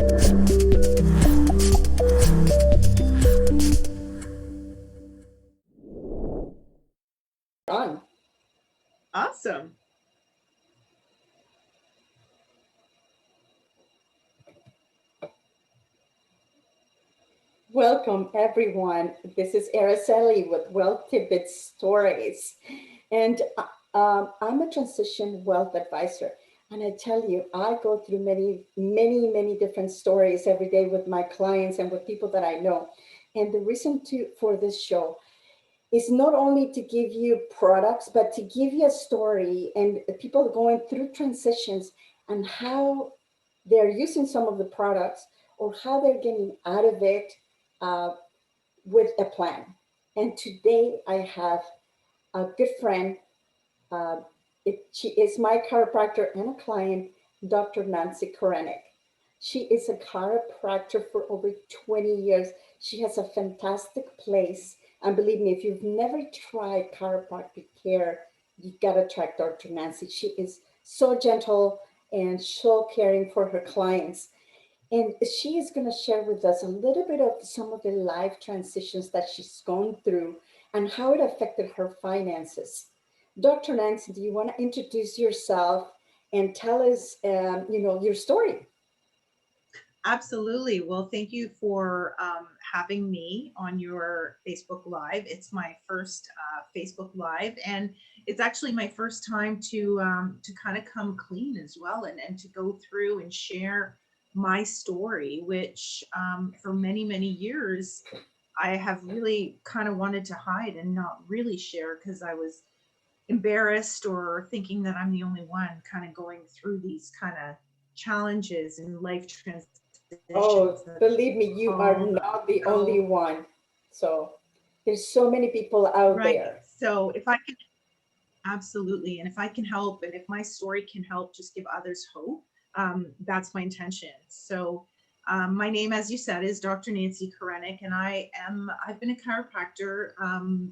On. Awesome. Welcome, everyone. This is Araceli with Wealth Tidbit Stories. And I'm a transition wealth advisor. And I tell you, I go through many different stories every day with my clients and with people that I know. And the reason for this show is not only to give you products, but to give you a story and people going through transitions and how they're using some of the products or how they're getting out of it uh, with a plan. And today I have a good friend. Uh, she is my chiropractor and a client, Dr. Nancy Korenic. She is a chiropractor for over 20 years. She has a fantastic place. And believe me, if you've never tried chiropractic care, you gotta try Dr. Nancy. She is so gentle and so caring for her clients. And she is going to share with us a little bit of some of the life transitions that she's gone through and how it affected her finances. Dr. Nancy, do you want to introduce yourself and tell us, your story? Absolutely. Well, thank you for having me on your Facebook Live. It's my first Facebook Live, and it's actually my first time to kind of come clean as well, and to go through and share my story, which for many years I have really kind of wanted to hide and not really share because I was embarrassed or thinking that I'm the only one kind of going through these kind of challenges and life transitions. Oh, believe me, you are not the only one. So there's so many people out right. there. So if I can, absolutely, and if I can help, and if my story can help just give others hope, that's my intention. So my name, as you said, is Dr. Nancy Korenic, and I've been a chiropractor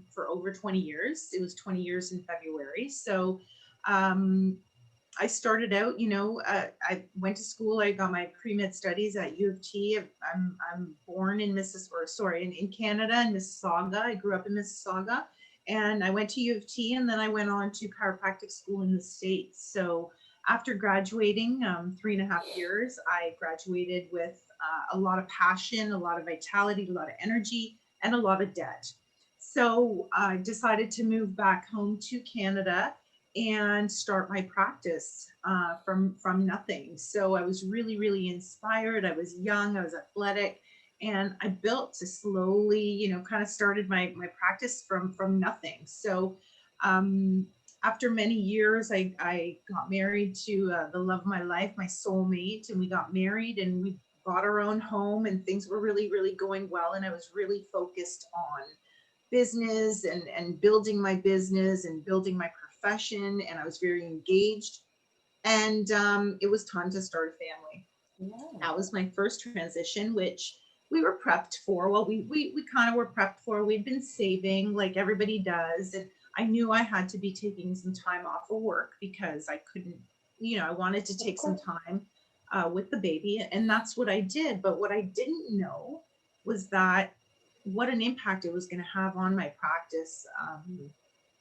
for over 20 years. It was 20 years in February. So I started out, I went to school. I got my pre-med studies at U of T. I'm born in in Canada, in Mississauga. I grew up in Mississauga, and I went to U of T, and then I went on to chiropractic school in the States. So after graduating 3.5 years, I graduated with a lot of passion, a lot of vitality, a lot of energy, and a lot of debt. So I decided to move back home to Canada and start my practice from nothing. So I was really inspired. I was young, I was athletic, and I built to slowly, kind of started my practice from nothing. So after many years, I got married to the love of my life, my soulmate, and we got married and we bought our own home, and things were really going well. And I was really focused on business and building my business and building my profession, and I was very engaged, and it was time to start a family. Yeah. That was my first transition, which we were prepped for. Well, we kind of were prepped for. We'd been saving like everybody does, and I knew I had to be taking some time off of work because I couldn't, I wanted to take some time with the baby, and that's what I did. But what I didn't know was that what an impact it was going to have on my practice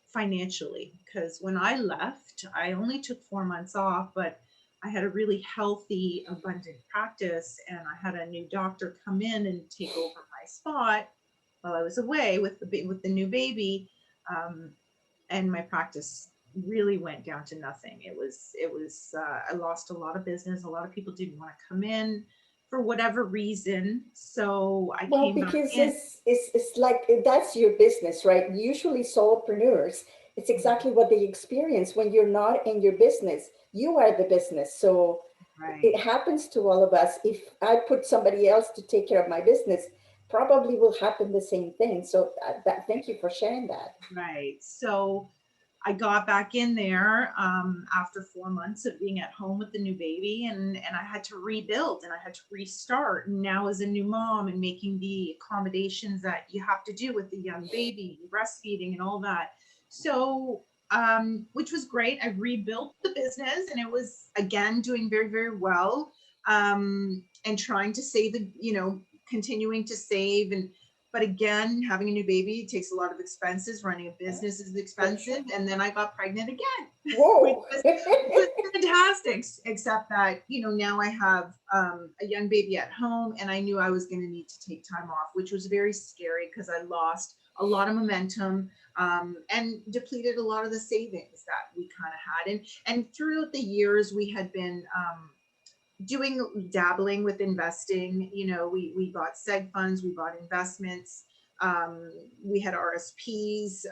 financially. Because when I left, I only took 4 months off, but I had a really healthy, abundant practice, and I had a new doctor come in and take over my spot while I was away with the new baby, and my practice really went down to nothing. It was I lost a lot of business. A lot of people didn't want to come in for whatever reason. So I Well, came back because in. it's like that's your business, right? Usually solopreneurs, it's exactly what they experience when you're not in your business. You are the business. So Right. it happens to all of us. If I put somebody else to take care of my business, probably will happen the same thing. So thank you for sharing that. Right. So I got back in there after 4 months of being at home with the new baby, and I had to rebuild and I had to restart. And now as a new mom and making the accommodations that you have to do with the young baby, breastfeeding and all that. So, which was great. I rebuilt the business and it was again doing very well. and trying to save the, continuing to save. But again, having a new baby takes a lot of expenses. Running a business is expensive. And then I got pregnant again, which Whoa. was fantastic, except that, now I have a young baby at home, and I knew I was going to need to take time off, which was very scary because I lost a lot of momentum, and depleted a lot of the savings that we kind of had. And throughout the years, we had been dabbling with investing. We bought seg funds, we bought investments, we had RSPs,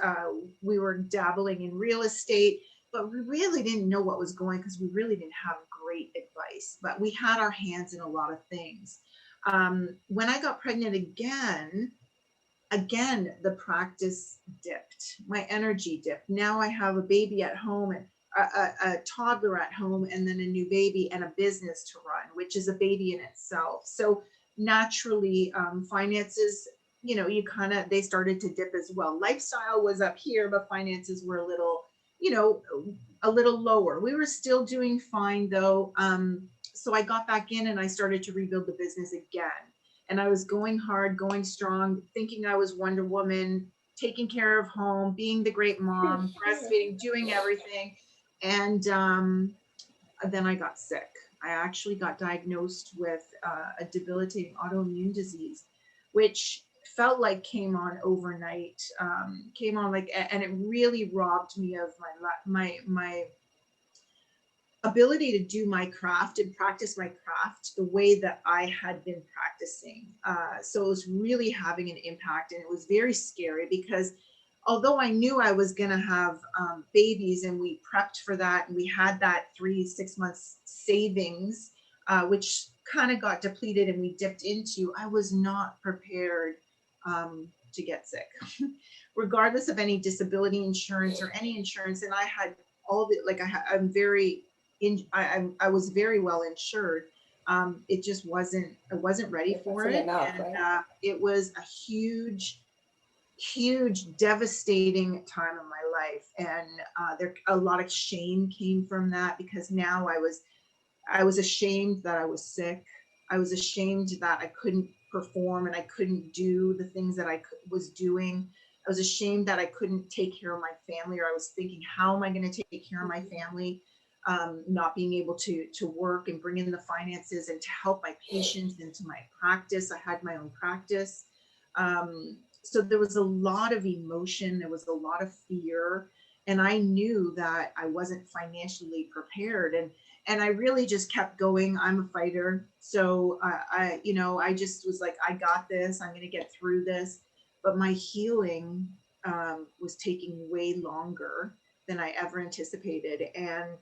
we were dabbling in real estate, but we really didn't know what was going, because we really didn't have great advice, but we had our hands in a lot of things. When I got pregnant again, the practice dipped, my energy dipped. Now I have a baby at home, and a toddler at home, and then a new baby and a business to run, which is a baby in itself. So naturally, finances, they started to dip as well. Lifestyle was up here, but finances were a little lower. We were still doing fine though. So I got back in and I started to rebuild the business again. And I was going hard, going strong, thinking I was Wonder Woman, taking care of home, being the great mom, breastfeeding, doing everything. And then I got sick. I actually got diagnosed with a debilitating autoimmune disease, which felt like came on overnight, and it really robbed me of my ability to do my craft and practice my craft the way that I had been practicing. So it was really having an impact, and it was very scary because although I knew I was going to have babies, and we prepped for that, and we had that 3-6 months savings, which kind of got depleted and we dipped into, I was not prepared to get sick, regardless of any disability insurance or any insurance. And I had all the, I was very well insured. It just I wasn't ready for it. Enough, and right? it was a huge, devastating time in my life. And there a lot of shame came from that, because now I was ashamed that I was sick. I was ashamed that I couldn't perform and I couldn't do the things that I was doing. I was ashamed that I couldn't take care of my family, or I was thinking, how am I going to take care of my family? Not being able to work and bring in the finances and to help my patients into my practice. I had my own practice. So there was a lot of emotion. There was a lot of fear. And I knew that I wasn't financially prepared. And I really just kept going. I'm a fighter. So I just was like, I got this. I'm going to get through this. But my healing was taking way longer than I ever anticipated. And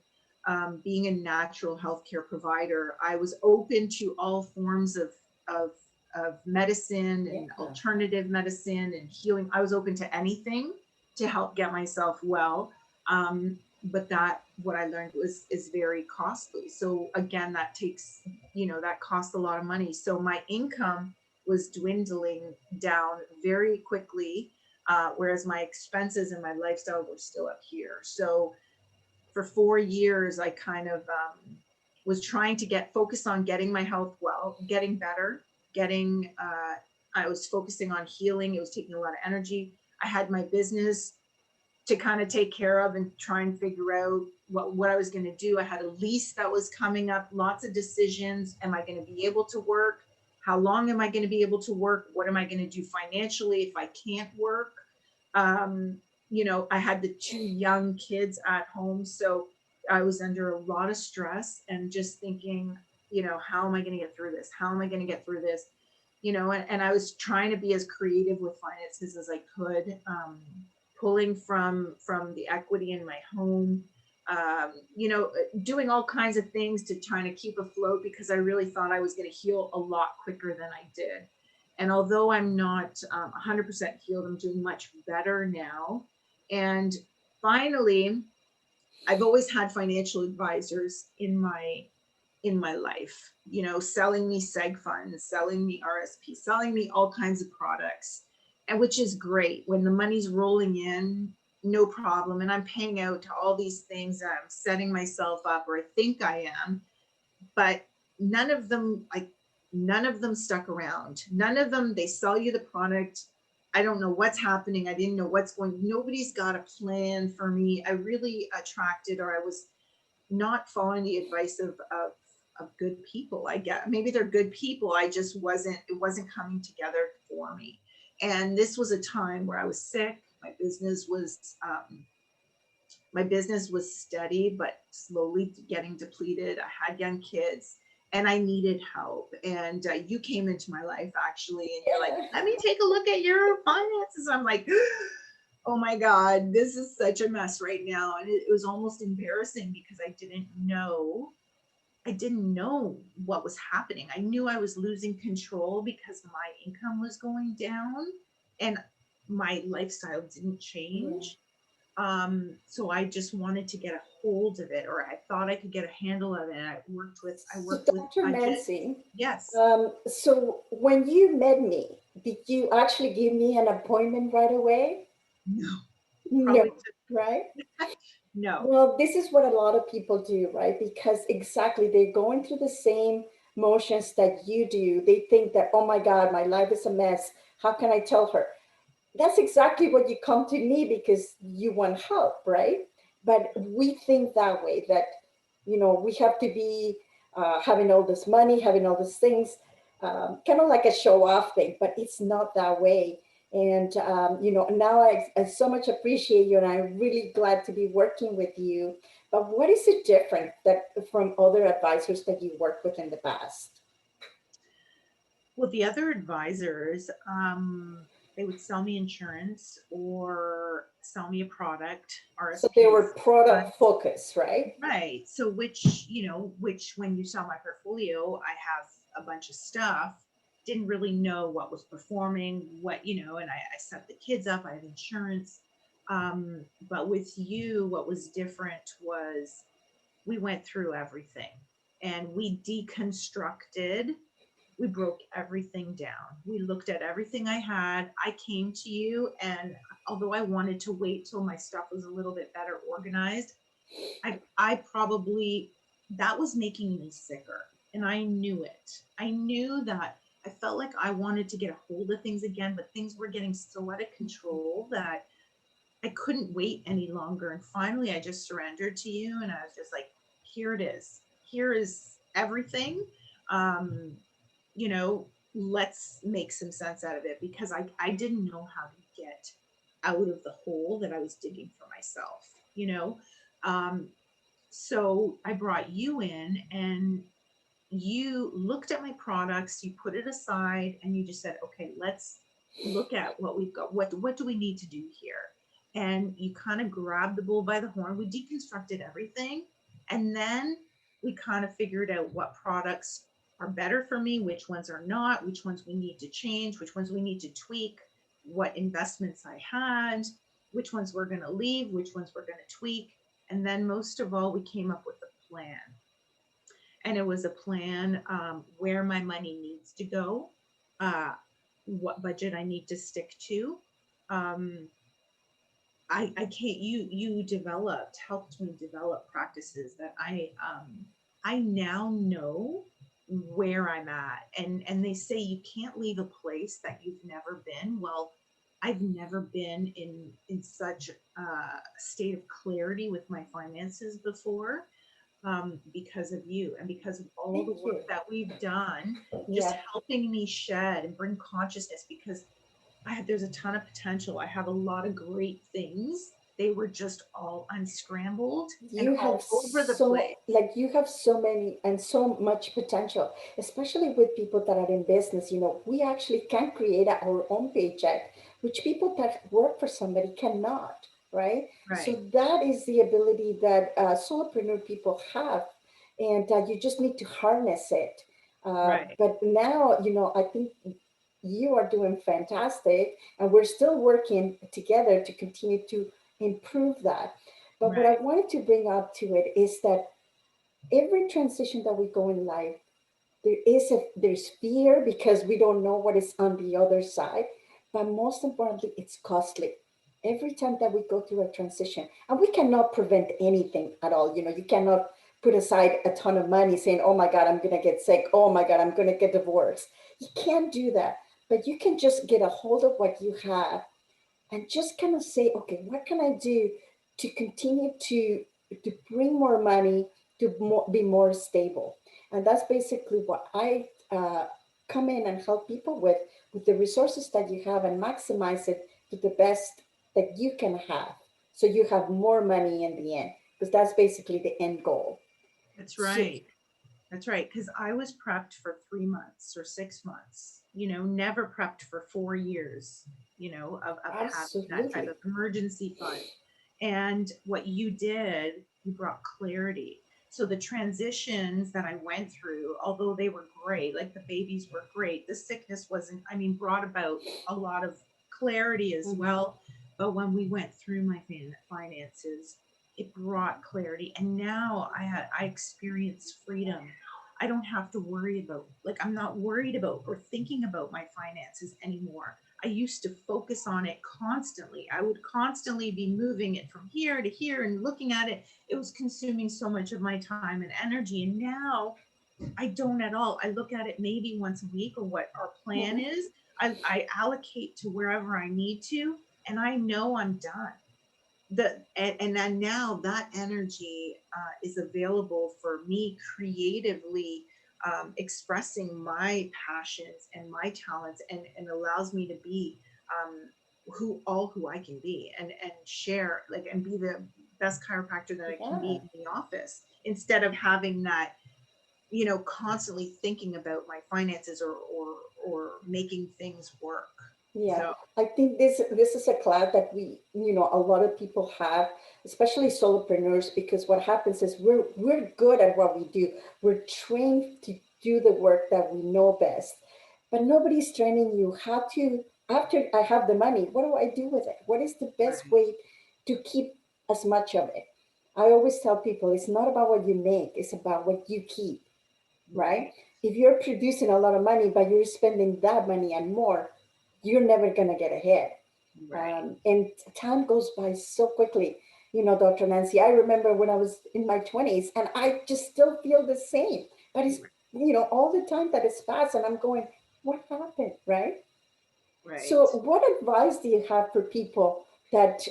being a natural healthcare provider, I was open to all forms of medicine and alternative medicine and healing. I was open to anything to help get myself well. But that, what I learned is very costly. So again, that takes, that costs a lot of money. So my income was dwindling down very quickly, whereas my expenses and my lifestyle were still up here. So for 4 years, I kind of was trying to get focused on getting my health well, getting better, I was focusing on healing. It was taking a lot of energy. I had my business to kind of take care of and try and figure out what I was going to do. I had a lease that was coming up, lots of decisions. Am I going to be able to work? How long am I going to be able to work? What am I going to do financially if I can't work? I had the 2 young kids at home. So I was under a lot of stress and just thinking, how am I going to get through this? How am I going to get through this? And I was trying to be as creative with finances as I could, pulling from the equity in my home, doing all kinds of things to try to keep afloat, because I really thought I was going to heal a lot quicker than I did. And although I'm not 100% healed, I'm doing much better now. And finally, I've always had financial advisors in my life, selling me seg funds, selling me RSP, selling me all kinds of products, and which is great. When the money's rolling in, no problem. And I'm paying out to all these things that I'm setting myself up, or I think I am. But none of them, none of them stuck around. None of them, they sell you the product. I don't know what's happening. I didn't know what's going. Nobody's got a plan for me. I really attracted, or I was not following the advice of good people. I get, maybe they're good people. I just wasn't, it wasn't coming together for me. And this was a time where I was sick. My business was steady, but slowly getting depleted. I had young kids and I needed help. And you came into my life actually, and you're like, Yeah. let me take a look at your finances. I'm like, oh my God, this is such a mess right now. And it was almost embarrassing because I didn't know what was happening. I knew I was losing control because my income was going down and my lifestyle didn't Yeah. change. So I just wanted to get a hold of it, or I thought I could get a handle of it. And I So, worked with Dr. budget. Nancy, Yes. so when you met me, did you actually give me an appointment right away? No, No, probably right? no. Well, this is what a lot of people do, right? Because exactly they're going through the same motions that you do. They think that, oh my God, my life is a mess. How can I tell her? That's exactly what you come to me because you want help, right? But we think that way that, we have to be having all this money, having all these things, kind of like a show off thing, but it's not that way. And, now I so much appreciate you and I'm really glad to be working with you. But what is it different that from other advisors that you worked with in the past? Well, the other advisors, they would sell me insurance or sell me a product, So they were RSPs. product focused, right? Right. So which when you saw my portfolio, I have a bunch of stuff. Didn't really know what was performing, and I set the kids up. I had insurance. But with you, what was different was we went through everything and we broke everything down. We looked at everything I had. I came to you, and although I wanted to wait till my stuff was a little bit better organized, I probably, that was making me sicker. And I knew it. I knew that I felt like I wanted to get a hold of things again, but things were getting so out of control that I couldn't wait any longer. And finally, I just surrendered to you. And I was just like, here it is. Here is everything. Um, let's make some sense out of it because I didn't know how to get out of the hole that I was digging for myself, you know? Um, so I brought you in and you looked at my products, you put it aside and you just said, okay, let's look at what we've got. What do we need to do here? And you kind of grabbed the bull by the horn. We deconstructed everything. And then we kind of figured out what products are better for me, which ones are not, which ones we need to change, which ones we need to tweak, what investments I had, which ones we're going to leave, which ones we're going to tweak. And then most of all, we came up with a plan, and it was a plan, where my money needs to go, uh, what budget I need to stick to. Um, I can't, you developed, helped me develop practices that I now know where I'm at. And they say you can't leave a place that you've never been. Well, I've never been in such a state of clarity with my finances before, because of you and because of all the Thank you. work that we've done, just Yeah. helping me shed and bring consciousness because there's a ton of potential. I have a lot of great things. They were just all unscrambled and You have all over the place. you have so many and so much potential, especially with people that are in business. We actually can create our own paycheck, which people that work for somebody cannot, right? So Right, that is the ability that solopreneur people have, and you just need to harness it. right, But now, I think you are doing fantastic, and we're still working together to continue to improve that. But what I right, wanted to bring up to it is that every transition that we go in life, there's fear because we don't know what is on the other side. But most importantly, it's costly. Every time that we go through a transition, and we cannot prevent anything at all. You cannot put aside a ton of money saying, oh my God, I'm going to get sick. Oh my God, I'm going to get divorced. You can't do that. But you can just get a hold of what you have and just kind of say, okay, what can I do to continue to bring more money, to be more stable? And that's basically what I come in and help people with the resources that you have, and maximize it to the best that you can have. So you have more money in the end, because that's basically the end goal. That's So, right. That's right. Because I was prepped for 3 months or 6 months, never prepped for 4 years, of having that type absolutely. of emergency fund. And what you did, you brought clarity. So the transitions that I went through, although they were great, like the babies were great, the sickness wasn't, brought about a lot of clarity as Mhm. well. But when we went through my finances, it brought clarity. And now I experience freedom. I don't have to worry about, like, I'm not worried about or thinking about my finances anymore. I used to focus on it constantly. I would constantly be moving it from here to here and looking at it. It was consuming so much of my time and energy. And now I don't at all. I look at it maybe once a week, or what our plan Mhm. is. I allocate to wherever I need to, and I know I'm done. And then now that energy is available for me creatively, expressing my passions and my talents, and allows me to be who I can be, and share, like, and be the best chiropractor that I can Yeah. be in the office, instead of having that, constantly thinking about my finances, or making things work. Yeah, So I think this is a cloud that a lot of people have, especially solopreneurs, because what happens is we're good at what we do. We're trained to do the work that we know best, but nobody's training you how to. After I have the money, what do I do with it? What is the best right, way to keep as much of it? I always tell people it's not about what you make; it's about what you keep, right? right, If you're producing a lot of money, but you're spending that money and more, you're never going to get ahead. right, And time goes by so quickly. Dr. Nancy, I remember when I was in my 20s, and I just still feel the same. But it's, all the time that it's passed, and I'm going, what happened, right? right. So, what advice do you have for people that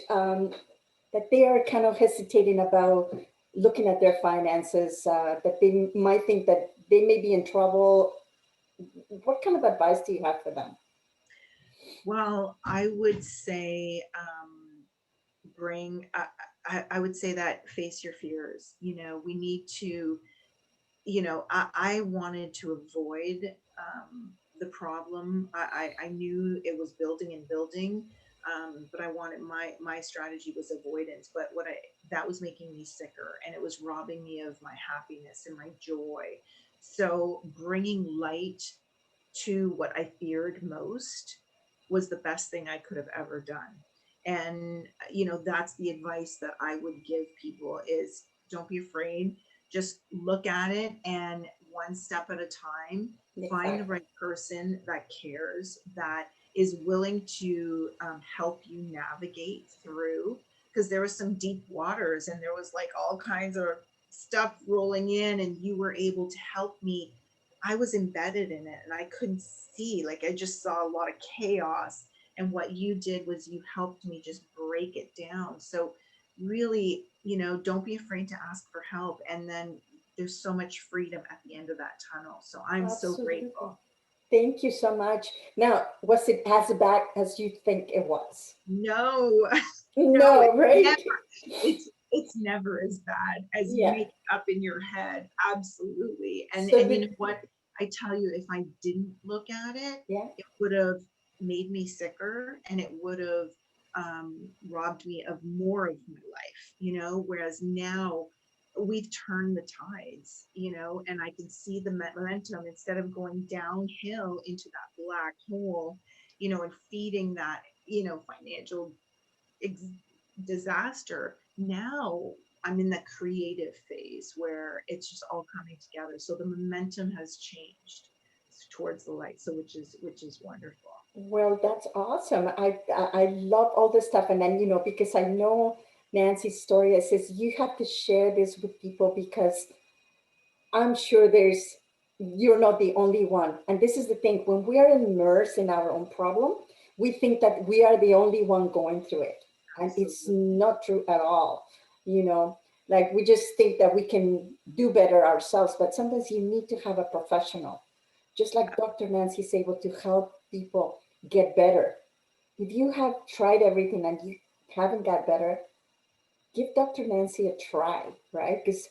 they are kind of hesitating about looking at their finances, that they might think that they may be in trouble? What kind of advice do you have for them? Well, I would say, bring, I would say that face your fears. We need to, I wanted to avoid the problem. I knew it was building and building, but I wanted, my strategy was avoidance. But that was making me sicker, and it was robbing me of my happiness and my joy. So bringing light to what I feared most was the best thing I could have ever done. And that's the advice that I would give people is, don't be afraid. Just look at it, and one step at a time, find the Exactly. right person that cares, that is willing to help you navigate through, because there was some deep waters, and there was like all kinds of stuff rolling in, and you were able to help me. I was embedded in it, and I couldn't see, like, I just saw a lot of chaos. And what you did was you helped me just break it down. So really, don't be afraid to ask for help. And then there's so much freedom at the end of that tunnel. So I'm so Absolutely. grateful. Thank you so much. Now, was it as bad as you think it was? No, no, No, it's right? never, it's never as bad as you Yeah. make it up in your head. Absolutely. And So and you know the what? I tell you, if I didn't look at it, yeah, it would have made me sicker, and it would have robbed me of more of my life, whereas now we've turned the tides, and I can see the momentum, instead of going downhill into that black hole, and feeding that, financial ex- disaster. Now I'm in the creative phase where it's just all coming together. So the momentum has changed towards the light. So which is wonderful. well, that's awesome. I love all this stuff, and then because I know Nancy's story. I says you have to share this with people because I'm sure you're not the only one. And this is the thing, when we are immersed in our own problem, we think that we are the only one going through it. And it's Absolutely. not true at all. You know, like we just think that we can do better ourselves, but sometimes you need to have a professional, just like Dr. Nancy is able to help people get better. If you have tried everything and you haven't got better, give Dr. Nancy a try, right? Because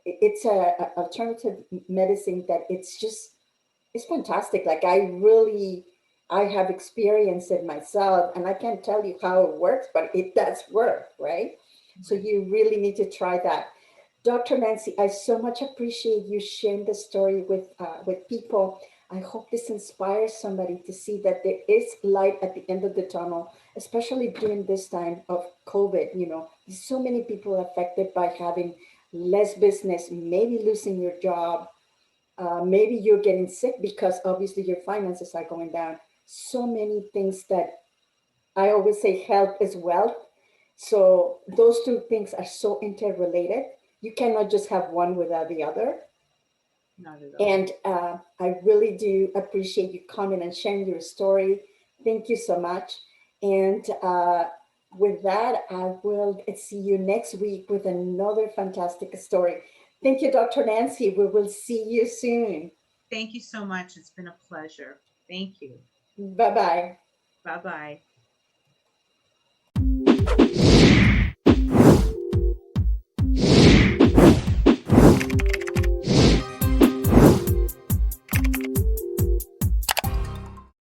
it's a alternative medicine that it's fantastic. Like I have experienced it myself, and I can't tell you how it works, but it does work, right? So Right. you really need to try that. Dr. Nancy, I so much appreciate you sharing the story with people. I hope this inspires somebody to see that there is light at the end of the tunnel, especially during this time of COVID. You know, there's so many people affected by having less business, maybe losing your job, maybe you're getting sick because obviously your finances are going down. So many things that I always say health is wealth. So those two things are so interrelated. You cannot just have one without the other. Not at all. And I really do appreciate you coming and sharing your story. Thank you so much. And with that, I will see you next week with another fantastic story. Thank you, Dr. Nancy. We will see you soon. Thank you so much. It's been a pleasure. Thank you. Bye bye. Bye bye.